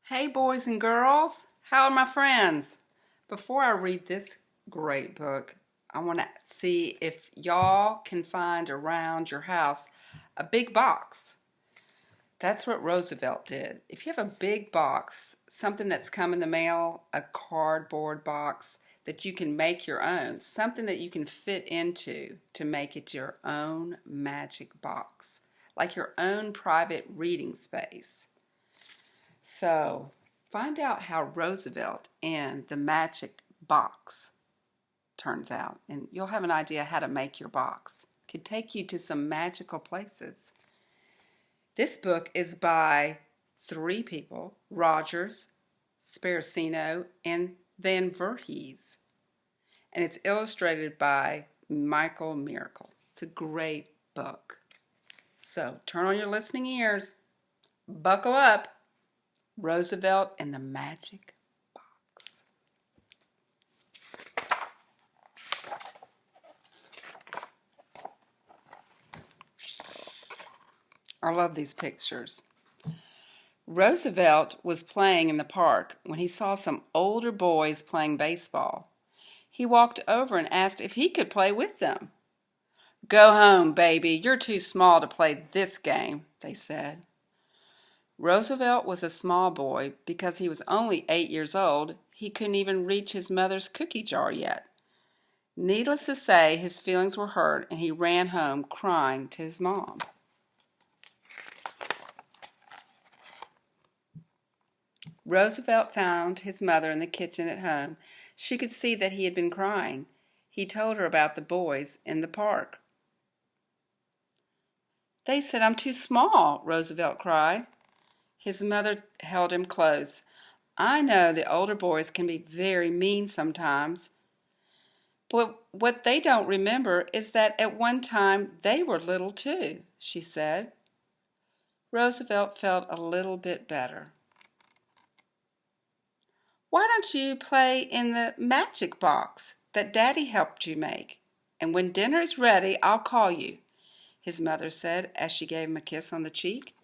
Hey boys and girls, how are my friends? Before I read this great book, I want to see if y'all can find around your house a big box. That's what Roosevelt did. If you have a big box, something that's come in the mail, a cardboard box that you can make your own, something that you can fit into to make it your own magic box, like your own private reading space. So, find out how Roosevelt and the magic box turns out, and you'll have an idea how to make your box. It could take you to some magical places. This book is by three people: Rogers, Sparacino, and Van Verhees. And it's illustrated by Michael Miracle. It's a great book. So, turn on your listening ears. Buckle up. Roosevelt and the Magic Box. I love these pictures. Roosevelt was playing in the park when he saw some older boys playing baseball. He walked over and asked if he could play with them. "Go home, baby. You're too small to play this game," they said. Roosevelt was a small boy. Because he was only 8 years old, he couldn't even reach his mother's cookie jar yet. Needless to say, his feelings were hurt, and he ran home crying to his mom. Roosevelt found his mother in the kitchen at home. She could see that he had been crying. He told her about the boys in the park. "They said I'm too small," Roosevelt cried. His mother held him close. "I know the older boys can be very mean sometimes, but what they don't remember is that at one time they were little too," she said. Roosevelt felt a little bit better. "Why don't you play in the magic box that Daddy helped you make? And when dinner is ready, I'll call you," his mother said as she gave him a kiss on the cheek.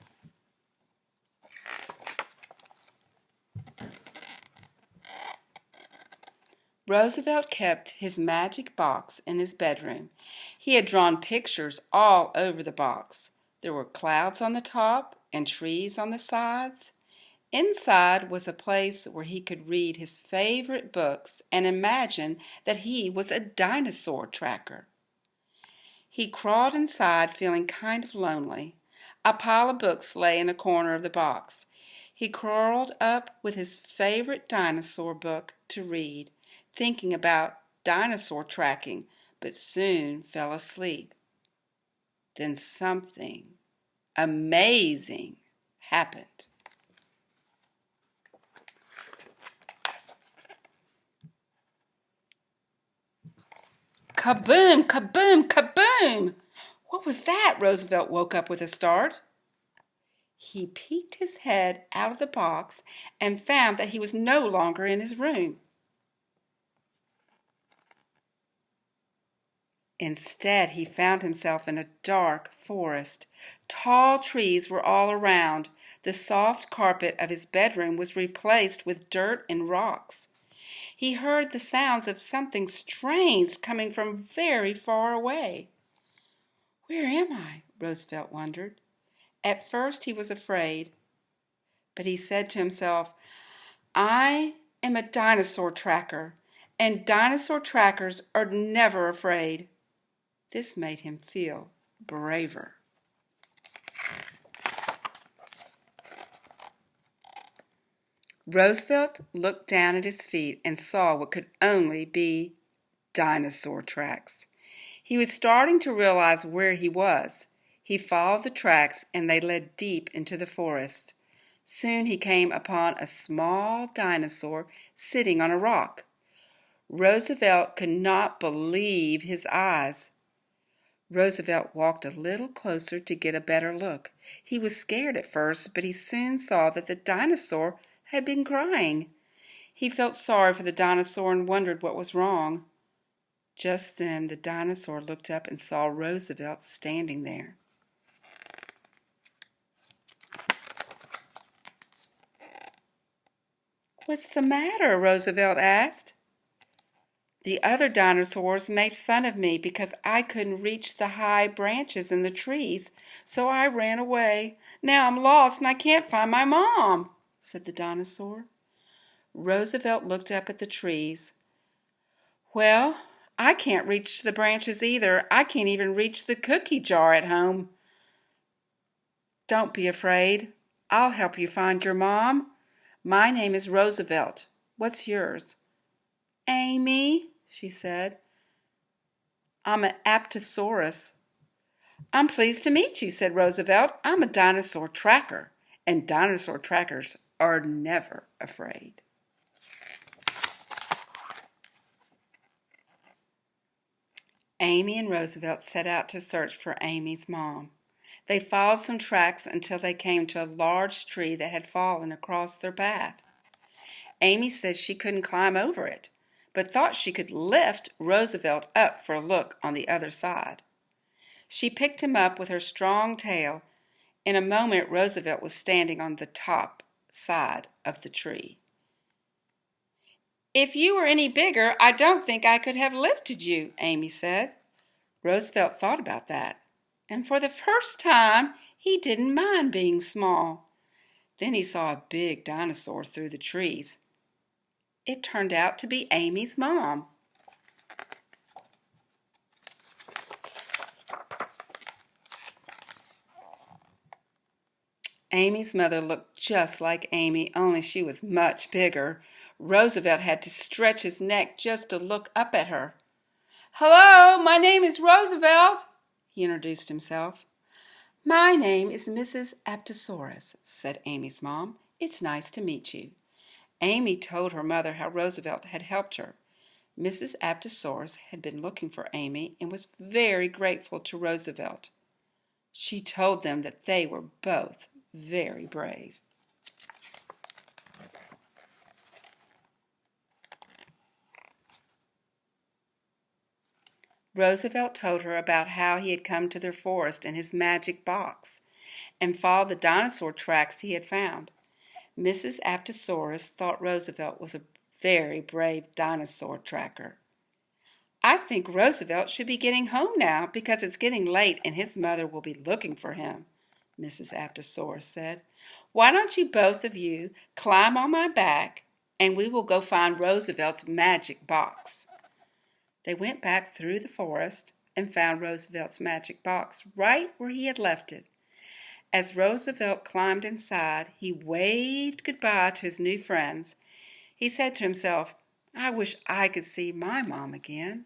Roosevelt kept his magic box in his bedroom. He had drawn pictures all over the box. There were clouds on the top and trees on the sides. Inside was a place where he could read his favorite books and imagine that he was a dinosaur tracker. He crawled inside feeling kind of lonely. A pile of books lay in a corner of the box. He curled up with his favorite dinosaur book to read, thinking about dinosaur tracking, but soon fell asleep. Then something amazing happened. Kaboom! Kaboom! Kaboom! What was that? Roosevelt woke up with a start. He peeked his head out of the box and found that he was no longer in his room. Instead, he found himself in a dark forest. Tall trees were all around. The soft carpet of his bedroom was replaced with dirt and rocks. He heard the sounds of something strange coming from very far away. "Where am I?" Roosevelt wondered. At first he was afraid, but he said to himself, "I am a dinosaur tracker, and dinosaur trackers are never afraid." This made him feel braver. Roosevelt looked down at his feet and saw what could only be dinosaur tracks. He was starting to realize where he was. He followed the tracks, and they led deep into the forest. Soon he came upon a small dinosaur sitting on a rock. Roosevelt could not believe his eyes. Roosevelt walked a little closer to get a better look. He was scared at first, but he soon saw that the dinosaur had been crying. He felt sorry for the dinosaur and wondered what was wrong. Just then the dinosaur looked up and saw Roosevelt standing there. "What's the matter?" Roosevelt asked. "The other dinosaurs made fun of me because I couldn't reach the high branches in the trees, so I ran away. Now I'm lost and I can't find my mom," said the dinosaur. Roosevelt looked up at the trees. "Well, I can't reach the branches either. I can't even reach the cookie jar at home." "Don't be afraid. I'll help you find your mom. My name is Roosevelt. What's yours?" "Amy," she said. "I'm an Apatosaurus." "I'm pleased to meet you," said Roosevelt. "I'm a dinosaur tracker, and dinosaur trackers are never afraid." Amy and Roosevelt set out to search for Amy's mom. They followed some tracks until they came to a large tree that had fallen across their path. Amy said she couldn't climb over it, but thought she could lift Roosevelt up for a look on the other side. She picked him up with her strong tail. In a moment, Roosevelt was standing on the top side of the tree. "If you were any bigger, I don't think I could have lifted you," Amy said. Roosevelt thought about that, and for the first time, he didn't mind being small. Then he saw a big dinosaur through the trees. It turned out to be Amy's mom. Amy's mother looked just like Amy, only she was much bigger. Roosevelt had to stretch his neck just to look up at her. "Hello, my name is Roosevelt," he introduced himself. "My name is Mrs. Apatosaurus," said Amy's mom. "It's nice to meet you." Amy told her mother how Roosevelt had helped her. Mrs. Apatosaurus had been looking for Amy and was very grateful to Roosevelt. She told them that they were both very brave. Roosevelt told her about how he had come to their forest in his magic box and followed the dinosaur tracks he had found. Mrs. Apatosaurus thought Roosevelt was a very brave dinosaur tracker. "I think Roosevelt should be getting home now because it's getting late and his mother will be looking for him," Mrs. Apatosaurus said. "Why don't you both of you climb on my back and we will go find Roosevelt's magic box." They went back through the forest and found Roosevelt's magic box right where he had left it. As Roosevelt climbed inside, he waved goodbye to his new friends. He said to himself, "I wish I could see my mom again."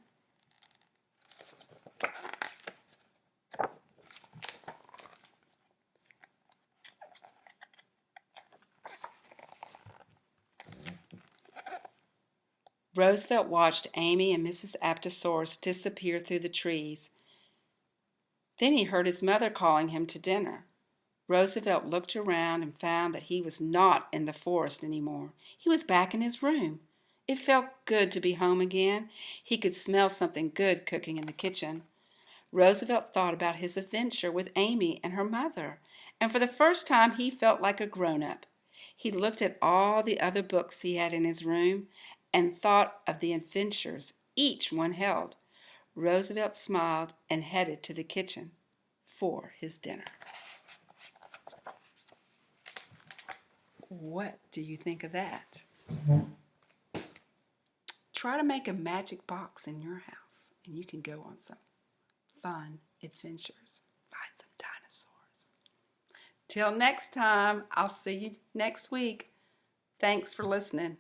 Roosevelt watched Amy and Mrs. Apatosaurus disappear through the trees. Then he heard his mother calling him to dinner. Roosevelt looked around and found that he was not in the forest anymore. He was back in his room. It felt good to be home again. He could smell something good cooking in the kitchen. Roosevelt thought about his adventure with Amy and her mother, and for the first time he felt like a grown-up. He looked at all the other books he had in his room and thought of the adventures each one held. Roosevelt smiled and headed to the kitchen for his dinner. What do you think of that? Try to make a magic box in your house and you can go on some fun adventures. Find some dinosaurs. Till next time, I'll see you next week. Thanks for listening.